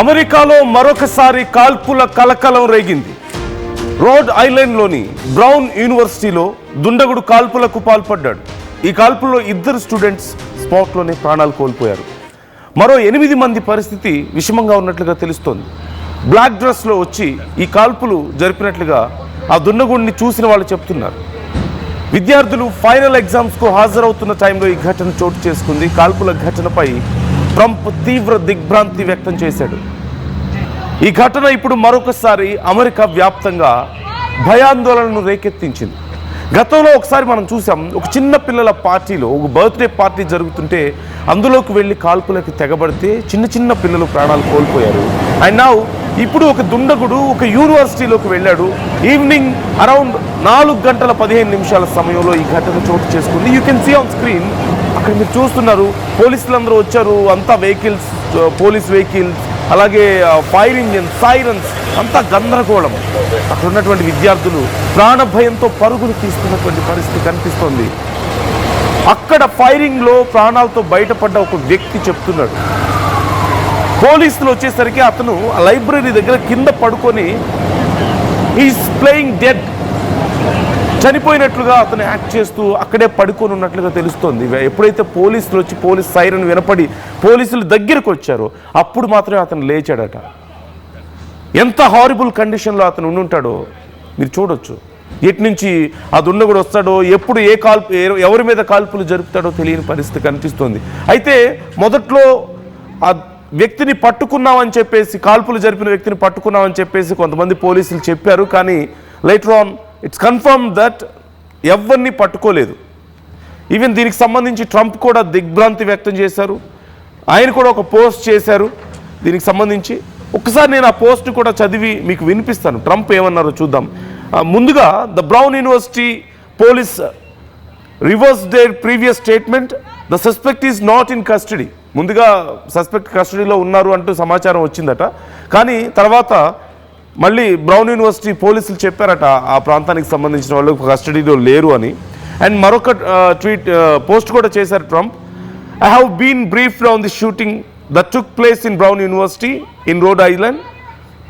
అమెరికాలో మరొకసారి కాల్పుల కలకలం రేగింది. రోడ్ ఐలాండ్లోని బ్రౌన్ యూనివర్సిటీలో దుండగుడు కాల్పులకు పాల్పడ్డాడు. ఈ కాల్పుల్లో 2 స్టూడెంట్స్ స్పాట్లోనే ప్రాణాలు కోల్పోయారు. మరో 8 మంది పరిస్థితి విషమంగా ఉన్నట్లుగా తెలుస్తోంది. బ్లాక్ డ్రెస్లో వచ్చి ఈ కాల్పులు జరిపినట్లుగా ఆ దుండగుడిని చూసిన వాళ్ళు చెప్తున్నారు. విద్యార్థులు ఫైనల్ ఎగ్జామ్స్కు హాజరవుతున్న టైంలో ఈ ఘటన చోటు చేసుకుంది. కాల్పుల ఘటనపై ట్రంప్ తీవ్ర దిగ్భ్రాంతి వ్యక్తం చేశాడు. ఈ ఘటన ఇప్పుడు మరొకసారి అమెరికా వ్యాప్తంగా భయాందోళనను రేకెత్తించింది. గతంలో ఒకసారి మనం చూసాం, ఒక చిన్న పిల్లల పార్టీలో ఒక బర్త్డే పార్టీ జరుగుతుంటే అందులోకి వెళ్ళి కాల్పులకు తెగబడితే చిన్న పిల్లలు ప్రాణాలు కోల్పోయారు. అండ్ నౌ ఇప్పుడు ఒక దుండగుడు ఒక యూనివర్సిటీలోకి వెళ్ళాడు. ఈవినింగ్ అరౌండ్ 4:15 సమయంలో ఈ ఘటన చోటు చేసుకుంది. You can see on screen, అక్కడ మీరు చూస్తున్నారు పోలీసులందరూ వచ్చారు. అంతా వెహికల్స్, పోలీస్ వెహికల్స్, అలాగే ఫైర్ ఇంజిన్, సైరన్స్, అంతా గందరగోళం. అక్కడ ఉన్నటువంటి విద్యార్థులు ప్రాణభయంతో పరుగులు తీస్తున్నటువంటి పరిస్థితి కనిపిస్తోంది. అక్కడ ఫైరింగ్లో ప్రాణాలతో బయటపడ్డ ఒక వ్యక్తి చెప్తున్నాడు. పోలీసులు వచ్చేసరికి అతను లైబ్రరీ దగ్గర కింద పడుకొని ఈజ్ ప్లేయింగ్ డెడ్, చనిపోయినట్లుగా అతను యాక్ట్ చేస్తూ అక్కడే పడుకొని ఉన్నట్లుగా తెలుస్తోంది. ఎప్పుడైతే పోలీసులు వచ్చి పోలీస్ సైరన్ వినపడి పోలీసులు దగ్గరకు వచ్చారో అప్పుడు మాత్రమే అతను లేచాడట. ఎంత హారిబుల్ కండిషన్లో అతను ఉండుంటాడో మీరు చూడొచ్చు. ఎటు నుంచి ఆ దుండగుడు వస్తాడో, ఎప్పుడు ఎవరి మీద కాల్పులు జరుపుతాడో తెలియని పరిస్థితి కనిపిస్తోంది. అయితే మొదట్లో ఆ వ్యక్తిని పట్టుకున్నామని చెప్పేసి, కాల్పులు జరిపిన వ్యక్తిని పట్టుకున్నామని చెప్పేసి కొంతమంది పోలీసులు చెప్పారు. కానీ later on it's confirm that ఎవరిని పట్టుకోలేదు. ఈవెన్ దీనికి సంబంధించి ట్రంప్ కూడా దిగ్భ్రాంతి వ్యక్తం చేశారు. ఆయన కూడా ఒక పోస్ట్ చేశారు దీనికి సంబంధించి. ఒక్కసారి నేను ఆ పోస్ట్ కూడా చదివి మీకు వినిపిస్తాను. ట్రంప్ ఏమన్నారో చూద్దాం. ముందుగా the Brown university police reverse their previous statement, the suspect is not in custody. ముందుగా సస్పెక్ట్ కస్టడీలో ఉన్నారు అంటూ సమాచారం వచ్చిందట. కానీ తర్వాత మళ్ళీ బ్రౌన్ యూనివర్సిటీ పోలీసులు చెప్పారట ఆ ప్రాంతానికి సంబంధించిన వాళ్ళు కస్టడీలో లేరు అని. అండ్ మరొక పోస్ట్ కూడా చేశారు Trump. I have been briefed on the shooting that took place in Brown University in Rhode Island.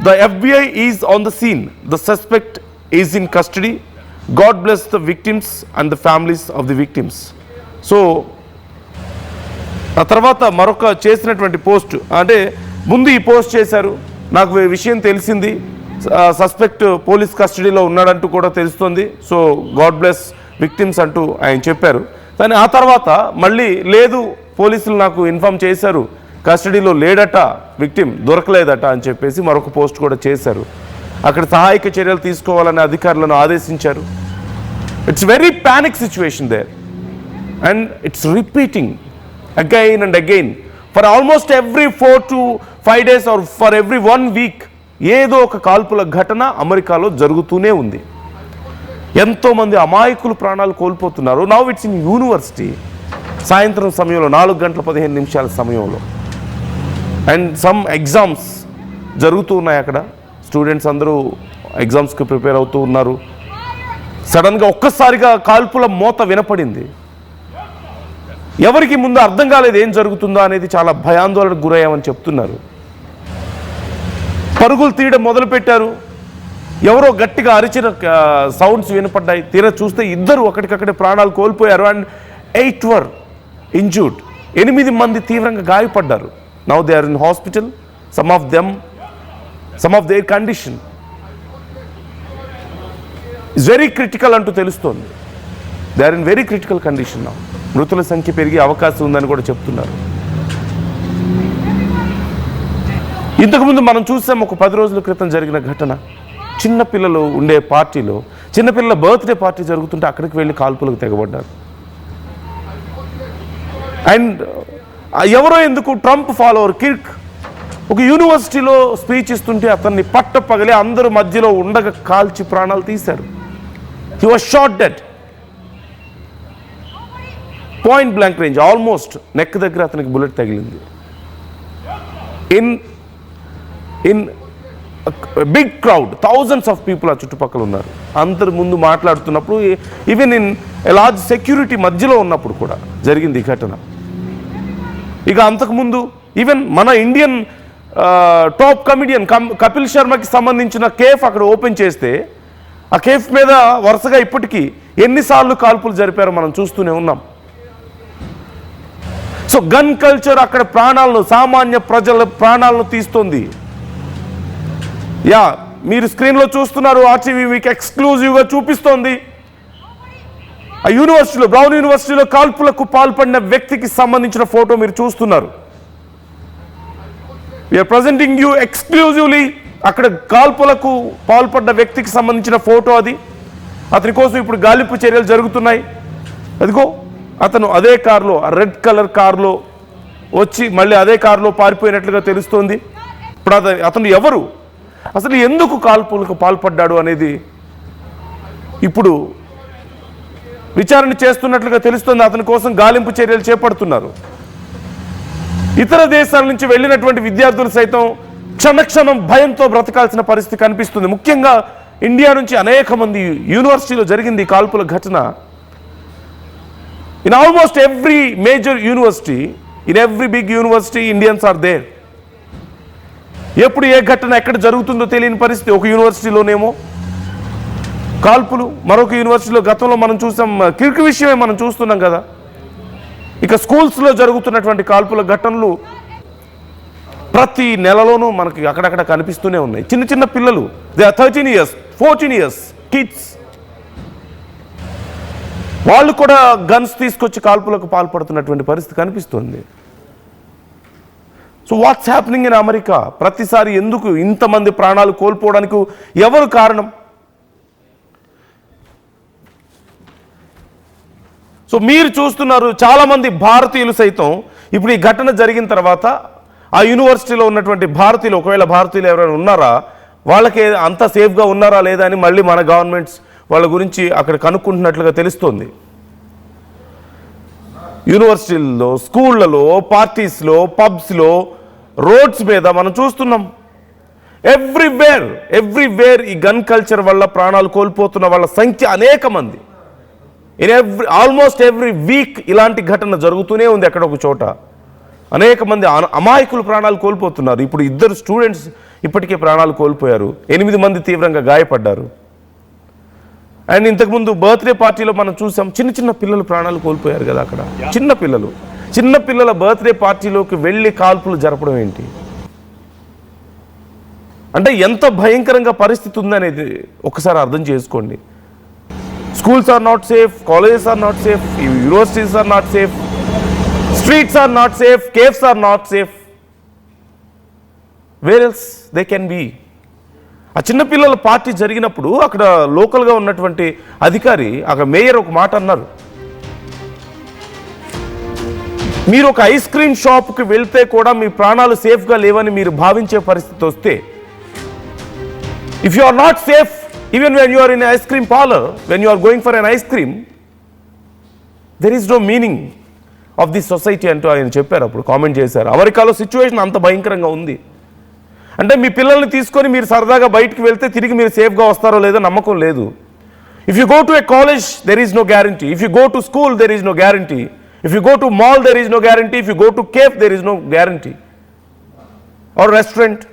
The FBI is on the scene. The suspect is in custody. God bless the victims and the families of the victims. So ఆ తర్వాత మరొక చేసినటువంటి post, అంటే ముందు ఈ post చేశారు, నాకు విషయం తెలిసింది, సస్పెక్ట్ పోలీస్ కస్టడీలో ఉన్నాడంటూ కూడా తెలుస్తుంది, సో గాడ్ బ్లెస్ విక్టిమ్స్ అంటూ ఆయన చెప్పారు. కానీ ఆ తర్వాత మళ్ళీ లేదు, పోలీసులు నాకు ఇన్ఫామ్ చేశారు కస్టడీలో లేడట, విక్టిమ్ దొరకలేదట అని చెప్పేసి మరొక పోస్ట్ కూడా చేశారు. అక్కడ సహాయక చర్యలు తీసుకోవాలని అధికారులను ఆదేశించారు. It's very panic situation there and it's repeating again and again for almost every 4 to 5 days or for every 1 week ఏదో ఒక కాల్పుల ఘటన అమెరికాలో జరుగుతూనే ఉంది. ఎంతోమంది అమాయకులు ప్రాణాలు కోల్పోతున్నారు. Now it's in university. సాయంత్రం సమయంలో 4:15 సమయంలో అండ్ సమ్ ఎగ్జామ్స్ జరుగుతూ ఉన్నాయి. అక్కడ స్టూడెంట్స్ అందరూ ఎగ్జామ్స్కి ప్రిపేర్ అవుతూ ఉన్నారు. సడన్గా ఒక్కసారిగా కాల్పుల మోత వినపడింది. ఎవరికి ముందు అర్థం కాలేదు ఏం జరుగుతుందో అనేది. చాలా భయాందోళనకు గురయ్యామని చెప్తున్నారు. పరుగులు తీయడం మొదలుపెట్టారు. ఎవరో గట్టిగా అరిచిన సౌండ్స్ వినపడ్డాయి. తీరా చూస్తే 2 ఒకటికక్కడే ప్రాణాలు కోల్పోయారు. And 8 were injured. 8 మంది తీవ్రంగా గాయపడ్డారు. Now they are in hospital. Some of their condition is very critical అంటూ తెలుస్తోంది. They are in very critical condition. Now మృతుల సంఖ్య పెరిగే అవకాశం ఉందని కూడా చెప్తున్నారు. ఇంతకుముందు మనం చూసాం, ఒక 10 రోజుల క్రితం జరిగిన ఘటన. చిన్నపిల్లలు ఉండే పార్టీలో, చిన్నపిల్లల బర్త్డే పార్టీ జరుగుతుంటే అక్కడికి వెళ్ళి కాల్పులకు తెగబడ్డారు. అండ్ ఎవరో ఎందుకు ట్రంప్ ఫాలోవర్ కిర్క్ ఒక యూనివర్సిటీలో స్పీచ్ ఇస్తుంటే అతన్ని పట్టపగలే అందరూ మధ్యలో ఉండగా కాల్చి ప్రాణాలు తీశారు. He was shot dead. Point blank range, almost neck దగ్గర అతనికి బుల్లెట్ తగిలింది. In big crowd, thousands of people ఆ చుట్టుపక్కల ఉన్నారు. అందరు ముందు మాట్లాడుతున్నప్పుడు, ఈవెన్ ఇన్ లార్జ్ సెక్యూరిటీ మధ్యలో ఉన్నప్పుడు కూడా జరిగింది ఈ ఘటన. ఇక అంతకుముందు ఈవెన్ మన ఇండియన్ టాప్ కమిడియన్ కపిల్ శర్మకి సంబంధించిన కేఫ్ అక్కడ ఓపెన్ చేస్తే ఆ కేఫ్ మీద వరుసగా ఇప్పటికీ ఎన్నిసార్లు కాల్పులు జరిపారో మనం చూస్తూనే ఉన్నాం. సో గన్ కల్చర్ అక్కడ ప్రాణాలను, సామాన్య ప్రజల ప్రాణాలను తీస్తుంది. మీరు స్క్రీన్లో చూస్తున్నారు, ఆర్టీవీ మీకు ఎక్స్క్లూజివ్గా చూపిస్తోంది. ఆ యూనివర్సిటీలో, బ్రౌన్ యూనివర్సిటీలో కాల్పులకు పాల్పడిన వ్యక్తికి సంబంధించిన ఫోటో మీరు చూస్తున్నారు. We are presenting you exclusively. అక్కడ కాల్పులకు పాల్పడ్డ వ్యక్తికి సంబంధించిన ఫోటో అది. అతని కోసం ఇప్పుడు గాలింపు చర్యలు జరుగుతున్నాయి. అదిగో అతను అదే కారులో, ఆ రెడ్ కలర్ కారులో వచ్చి మళ్ళీ అదే కారులో పారిపోయినట్లుగా తెలుస్తోంది. ఇప్పుడు అతను ఎవరు, అసలు ఎందుకు కాల్పులకు పాల్పడ్డాడు అనేది ఇప్పుడు విచారణ చేస్తున్నట్లుగా తెలుస్తోంది. అతని కోసం గాలింపు చర్యలు చేపడుతున్నారు. ఇతర దేశాల నుంచి వెళ్ళినటువంటి విద్యార్థులు సైతం క్షణక్షణం భయంతో బ్రతకాల్సిన పరిస్థితి కనిపిస్తుంది. ముఖ్యంగా ఇండియా నుంచి అనేక మంది యూనివర్సిటీలో జరిగింది కాల్పుల ఘటన. In almost every major university, in every big university Indians are there. ఎప్పుడు ఏ ఘటన ఎక్కడ జరుగుతుందో తెలియని పరిస్థితి. ఒక యూనివర్సిటీలోనేమో కాల్పులు, మరొక యూనివర్సిటీలో గతంలో మనం చూసాం, కిర్క్ విషయమే మనం చూస్తున్నాం కదా. ఇక స్కూల్స్లో జరుగుతున్నటువంటి కాల్పుల ఘటనలు ప్రతి నెలలోనూ మనకి అక్కడక్కడ కనిపిస్తూనే ఉన్నాయి. చిన్న చిన్న పిల్లలు, they are 13 years 14 years kids, వాళ్ళు కూడా గన్స్ తీసుకొచ్చి కాల్పులకు పాల్పడుతున్నటువంటి పరిస్థితి కనిపిస్తుంది. So what's happening in America? ప్రతిసారి ఎందుకు ఇంతమంది ప్రాణాలు కోల్పోవడానికి ఎవరు కారణం? సో మీరు చూస్తున్నారు, చాలామంది భారతీయులు సైతం ఇప్పుడు ఈ ఘటన జరిగిన తర్వాత ఆ యూనివర్సిటీలో ఉన్నటువంటి భారతీయులు, ఒకవేళ భారతీయులు ఎవరైనా ఉన్నారా, వాళ్ళకి అంత సేఫ్గా ఉన్నారా లేదా అని మళ్ళీ మన గవర్నమెంట్స్ వాళ్ళ గురించి అక్కడ కనుక్కుంటున్నట్లుగా తెలుస్తోంది. యూనివర్సిటీల్లో, స్కూళ్ళలో, పార్టీస్లో, పబ్స్లో, రోడ్స్ మీద మనం చూస్తున్నాం. ఎవ్రీవేర్ ఈ గన్ కల్చర్ వల్ల ప్రాణాలు కోల్పోతున్న వాళ్ళ సంఖ్య అనేక మంది. ఆల్మోస్ట్ ఎవ్రీ వీక్ ఇలాంటి ఘటన జరుగుతూనే ఉంది. ఎక్కడ ఒక చోట అనేక మంది అమాయకులు ప్రాణాలు కోల్పోతున్నారు. ఇప్పుడు 2 స్టూడెంట్స్ ఇప్పటికే ప్రాణాలు కోల్పోయారు, 8 మంది తీవ్రంగా గాయపడ్డారు. అండ్ ఇంతకుముందు బర్త్డే పార్టీలో మనం చూసాం, చిన్న పిల్లలు ప్రాణాలు కోల్పోయారు కదా. అక్కడ చిన్న పిల్లల బర్త్డే పార్టీలోకి వెళ్ళి కాల్పులు జరపడం ఏంటి అంటే ఎంత భయంకరంగా పరిస్థితి ఉందనేది ఒకసారి అర్థం చేసుకోండి. Schools are not safe, colleges are not safe, universities are not safe, streets are not safe, caves are not safe. Where else they can be? ఆ చిన్నపిల్లల పార్టీ జరిగినప్పుడు అక్కడ లోకల్గా ఉన్నటువంటి అధికారి, అక్కడ మేయర్ ఒక మాట అన్నారు, మీరు ఒక ఐస్ క్రీమ్ షాప్కి వెళ్తే కూడా మీ ప్రాణాలు సేఫ్గా లేవని మీరు భావించే పరిస్థితి వస్తే, if you are not safe even when you are in an ice cream parlor, when you are going for an ice cream, there is no meaning of this society అంటూ ఆయన చెప్పారు. అప్పుడు కామెంట్ చేశారు. అమెరికాలో సిచ్యువేషన్ అంత భయంకరంగా ఉంది అంటే మీ పిల్లల్ని తీసుకొని మీరు సరదాగా బయటికి వెళ్తే తిరిగి మీరు సేఫ్గా వస్తారో లేదో నమ్మకం లేదు. If you go to a college there is no guarantee, if you go to school there is no guarantee, if you go to mall there is no guarantee, if you go to cafe there is no guarantee or restaurant.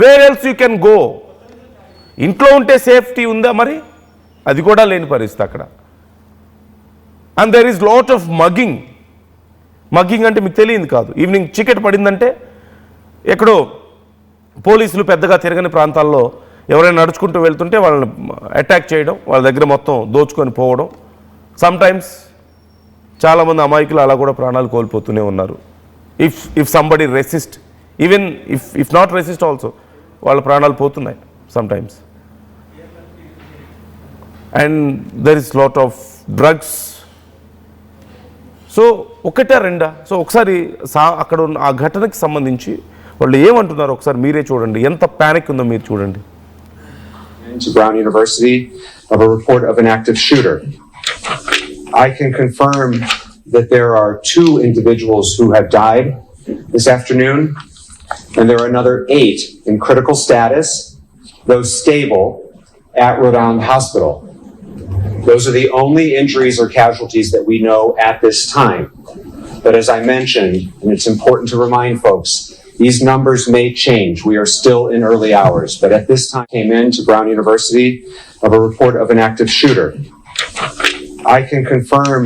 Where else you can go? ఇంట్లో ఉంటే safety ఉందా? మరి అది కూడా లేని పరిస్థితి అక్కడ. And there is lot of mugging అంటే మీకు తెలియదు కాదు. ఈవినింగ్ చీకటి పడిందంటే ఎక్కడో పోలీసులు పెద్దగా తిరగని ప్రాంతాల్లో ఎవరైనా నడుచుకుంటూ వెళ్తుంటే వాళ్ళని అటాక్ చేయడం, వాళ్ళ దగ్గర మొత్తం దోచుకొని పోవడం. సమ్టైమ్స్ చాలామంది అమాయకులు అలా కూడా ప్రాణాలు కోల్పోతూనే ఉన్నారు. If somebody resist, even if not resist also వాళ్ళ ప్రాణాలు పోతున్నాయి sometimes. And there is lot of drugs. So ఒకటే రెండా? సో ఒకసారి అక్కడ ఆ ఘటనకి సంబంధించి వాళ్ళు ఏమంటున్నారు ఒకసారి మీరే చూడండి. ఎంత ప్యానిక్ ఉందో మీరు చూడండి. To Brown University of a report of an active shooter. I can confirm that there are 2 individuals who have died this afternoon, and there are another 8 in critical status, those stable at Rhode Island Hospital. Those are the only injuries or casualties that we know at this time. But as I mentioned, and it's important to remind folks, These numbers may change. We are still in early hours, but at this time came in to Brown University of a report of an active shooter. I can confirm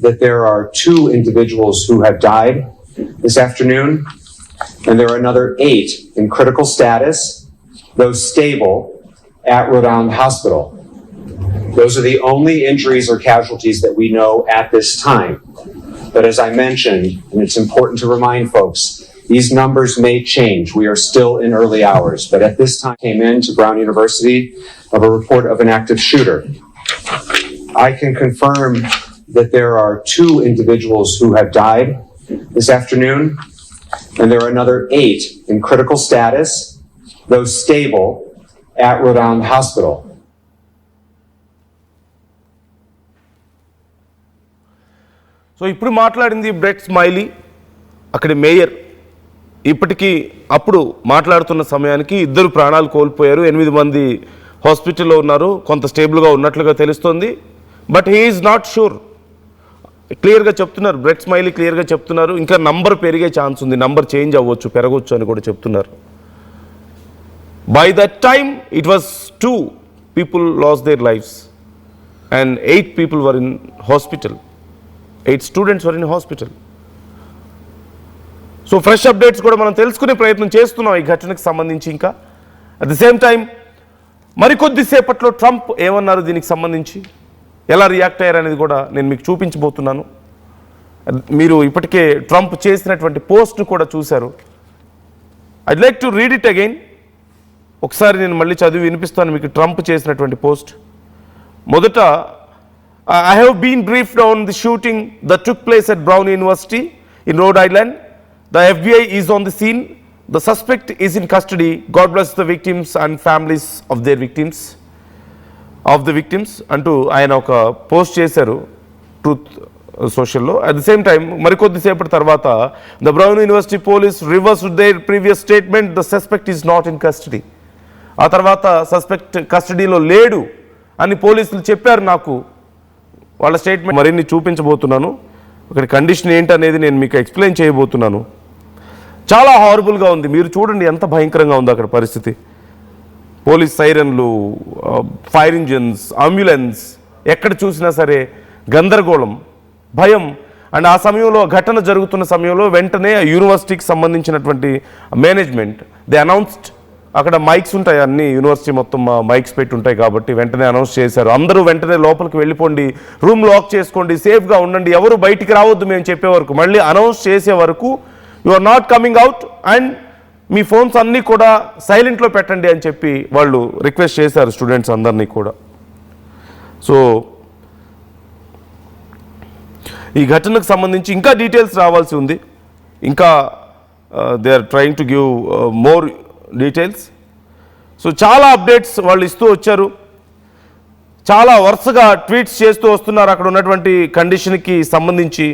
that there are 2 individuals who have died this afternoon, and there are another 8 in critical status, those stable, at Rhode Island Hospital. Those are the only injuries or casualties that we know at this time. But as I mentioned, and it's important to remind folks, these numbers may change. We are still in early hours, but at this time came in to Brown University of a report of an active shooter. I can confirm that there are 2 individuals who have died this afternoon, and there are another 8 in critical status, those stable, at Rhode Island Hospital. So ఇప్పుడు మాట్లాడింది Bret smiley, అక్కడి mayor. ఇప్పటికీ అప్పుడు మాట్లాడుతున్న సమయానికి 2 ప్రాణాలు కోల్పోయారు, 8 మంది హాస్పిటల్లో ఉన్నారు, కొంత స్టేబుల్గా ఉన్నట్లుగా తెలుస్తోంది. But he is not sure. క్లియర్గా చెప్తున్నారు, బ్రెట్ స్మైలీ క్లియర్గా చెప్తున్నారు, ఇంకా నంబర్ పెరిగే ఛాన్స్ ఉంది, నంబర్ చేంజ్ అవ్వచ్చు, పెరగవచ్చు అని కూడా చెప్తున్నారు. By that time it was 2 people lost their lives and 8 people were in hospital. 8 students were in hospital. So fresh updates కూడా మనం తెలుసుకునే ప్రయత్నం చేస్తున్నాం ఈ ఘటనకు సంబంధించి. ఇంకా అట్ ది సేమ్ టైం మరికొద్దిసేపట్లో ట్రంప్ ఏమన్నారు దీనికి సంబంధించి, ఎలా రియాక్ట్ అయ్యారు అనేది కూడా నేను మీకు చూపించబోతున్నాను. మీరు ఇప్పటికే ట్రంప్ చేసినటువంటి పోస్ట్ను కూడా చూశారు. I'd like to read it again. ఒకసారి నేను మళ్ళీ చదివి వినిపిస్తాను మీకు ట్రంప్ చేసినటువంటి పోస్ట్. మొదట, I have been briefed on the shooting that took place at Brown University in Rhode Island. The FBI is on the scene. The suspect is in custody. God bless the victims and families of the victims అంటూ ఆయన ఒక post చేశారు truth సోషల్లో. At the same time మరికొద్దిసేపటి తర్వాత the Brown university police reversed their previous statement, the suspect is not in custody. ఆ తర్వాత suspect కస్టడీలో లేడు అని పోలీసులు చెప్పారు నాకు. వాళ్ళ స్టేట్మెంట్ మరిన్ని చూపించబోతున్నాను. అక్కడ కండిషన్ ఏంటనేది నేను మీకు ఎక్స్ప్లెయిన్ చేయబోతున్నాను. చాలా హారబుల్గా ఉంది, మీరు చూడండి ఎంత భయంకరంగా ఉందో అక్కడ పరిస్థితి. పోలీస్ సైరన్లు, ఫైర్ ఇంజిన్స్, అంబులెన్స్, ఎక్కడ చూసినా సరే గందరగోళం, భయం. అండ్ ఆ సమయంలో ఘటన జరుగుతున్న సమయంలో వెంటనే యూనివర్సిటీకి సంబంధించినటువంటి మేనేజ్మెంట్ దే అనౌన్స్డ్, అక్కడ మైక్స్ ఉంటాయి, అన్ని యూనివర్సిటీ మొత్తం మైక్స్ పెట్టి ఉంటాయి కాబట్టి వెంటనే అనౌన్స్ చేశారు, అందరూ వెంటనే లోపలికి వెళ్ళిపోండి, రూమ్ లాక్ చేసుకోండి, సేఫ్గా ఉండండి, ఎవరు బయటికి రావద్దు మేము చెప్పే వరకు, మళ్ళీ అనౌన్స్ చేసే వరకు you are not coming out and మీ ఫోన్స్ అన్నీ కూడా సైలెంట్లో పెట్టండి అని చెప్పి వాళ్ళు రిక్వెస్ట్ చేశారు స్టూడెంట్స్ అందరినీ కూడా. సో ఈ ఘటనకు సంబంధించి ఇంకా డీటెయిల్స్ రావాల్సి ఉంది. ఇంకా they are trying to give more details. So చాలా అప్డేట్స్ వాళ్ళు ఇస్తూ వచ్చారు, చాలా వరుసగా ట్వీట్స్ చేస్తూ వస్తున్నారు అక్కడ ఉన్నటువంటి కండిషన్కి సంబంధించి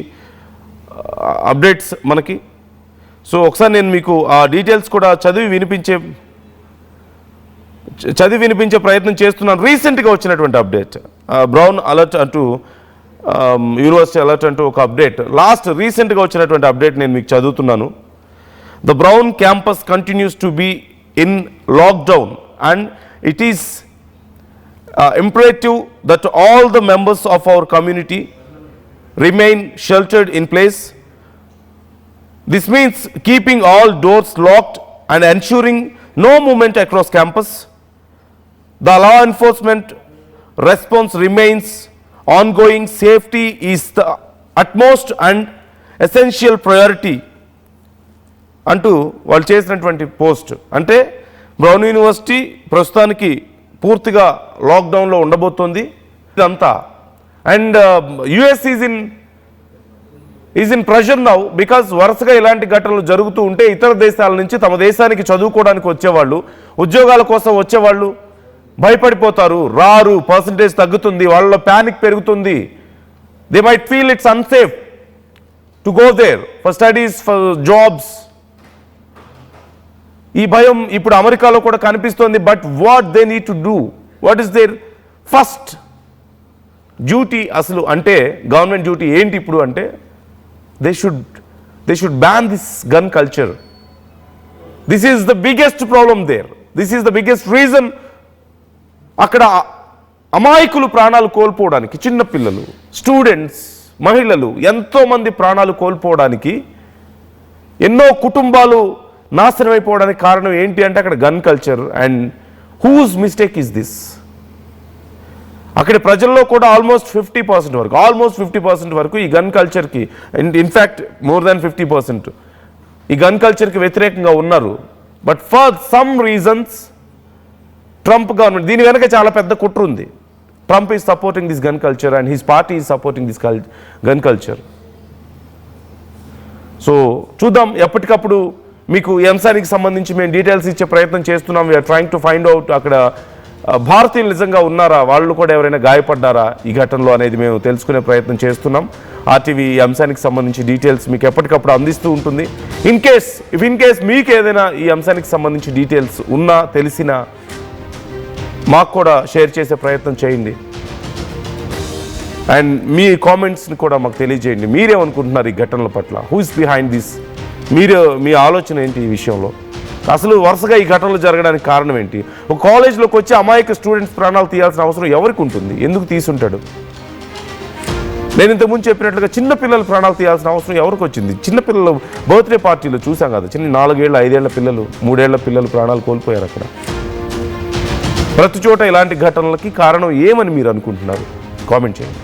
అప్డేట్స్ మనకి. సో ఒకసారి నేను మీకు ఆ డీటెయిల్స్ కూడా చదివి వినిపించే ప్రయత్నం చేస్తున్నాను. రీసెంట్గా వచ్చినటువంటి అప్డేట్, బ్రౌన్ అలర్ట్ అంటూ, యూనివర్సిటీ అలర్ట్ అంటూ ఒక అప్డేట్, రీసెంట్గా వచ్చినటువంటి అప్డేట్ నేను మీకు చదువుతున్నాను. The Brown campus continues to be in lockdown and it is imperative that all the members of our community remain sheltered in place. This means keeping all doors locked and ensuring no movement across campus. The law enforcement response remains ongoing. Safety is the utmost and essential priority అంటూ వాళ్ళు చేసినటువంటి post. అంటే brown university ప్రస్తుతానికి పూర్తిగా లాక్డౌన్లో ఉండబోతోంది ఇదంతా. And US is in pressure now because వరుసగా ఇలాంటి ఘటనలు జరుగుతూ ఉంటే ఇతర దేశాల నుంచి తమ దేశానికి చదువుకోవడానికి వచ్చేవాళ్ళు, ఉద్యోగాల కోసం వచ్చేవాళ్ళు భయపడిపోతారు, రారు, పర్సంటేజ్ తగ్గుతుంది, వాళ్ళలో ప్యానిక్ పెరుగుతుంది. They might feel it's unsafe to go there for studies, for jobs. ఈ భయం ఇప్పుడు అమెరికాలో కూడా కనిపిస్తోంది. But what they need to do, what is their first duty అసలు అంటే, గవర్నమెంట్ డ్యూటీ ఏంటి ఇప్పుడు అంటే, they should ban this gun culture. This is the biggest problem there. This is the biggest reason. అక్కడ అమాయకులు ప్రాణాలు కోల్పోవడానికి, చిన్నపిల్లలు, స్టూడెంట్స్, మహిళలు, ఎంతోమంది ప్రాణాలు కోల్పోవడానికి, ఎన్నో కుటుంబాలు నాశనం అయిపోవడానికి కారణం ఏంటి అంటే అక్కడ gun culture. And whose mistake is this? అక్కడ ప్రజల్లో కూడా ఆల్మోస్ట్ 50% వరకు ఈ గన్ కల్చర్కి, ఇన్ఫ్యాక్ట్ మోర్ దాన్ 50% ఈ గన్ కల్చర్కి వ్యతిరేకంగా ఉన్నారు. But for some reasons Trump government, దీని వెనక చాలా పెద్ద కుట్ర ఉంది. Trump is supporting this gun culture and his party is supporting this gun culture. So చూద్దాం, ఎప్పటికప్పుడు మీకు ఈ అంశానికి సంబంధించి మేము డీటెయిల్స్ ఇచ్చే ప్రయత్నం చేస్తున్నాం. We are trying to find out అక్కడ భారతీయులు నిజంగా ఉన్నారా, వాళ్ళు కూడా ఎవరైనా గాయపడ్డారా ఈ ఘటనలో అనేది మేము తెలుసుకునే ప్రయత్నం చేస్తున్నాం. ఆర్టీవీ ఈ అంశానికి సంబంధించి డీటెయిల్స్ మీకు ఎప్పటికప్పుడు అందిస్తూ ఉంటుంది. ఇన్ కేస్ మీకు ఏదైనా ఈ అంశానికి సంబంధించి డీటెయిల్స్ ఉన్నా, తెలిసినా మాకు కూడా షేర్ చేసే ప్రయత్నం చేయండి. అండ్ మీ కామెంట్స్ని కూడా మాకు తెలియజేయండి. మీరేమనుకుంటున్నారు ఈ ఘటనల పట్ల? Who is behind this? మీ ఆలోచన ఏంటి ఈ విషయంలో? అసలు వరుసగా ఈ ఘటనలు జరగడానికి కారణం ఏంటి? ఒక కాలేజ్లోకి వచ్చి అమాయక స్టూడెంట్స్ ప్రాణాలు తీయాల్సిన అవసరం ఎవరికి ఉంటుంది? ఎందుకు తీసుంటాడు? నేను ఇంతకుముందు చెప్పినట్లుగా చిన్నపిల్లల ప్రాణాలు తీయాల్సిన అవసరం ఎవరికి వచ్చింది? చిన్నపిల్లలు బర్త్డే పార్టీలో చూసాం కదా, చిన్న 4 ఏళ్ళ 5 ఏళ్ల పిల్లలు, 3 ఏళ్ల పిల్లలు ప్రాణాలు కోల్పోయారు అక్కడ. ప్రతి చోట ఇలాంటి ఘటనలకి కారణం ఏమని మీరు అనుకుంటున్నారు? కామెంట్ చేయండి.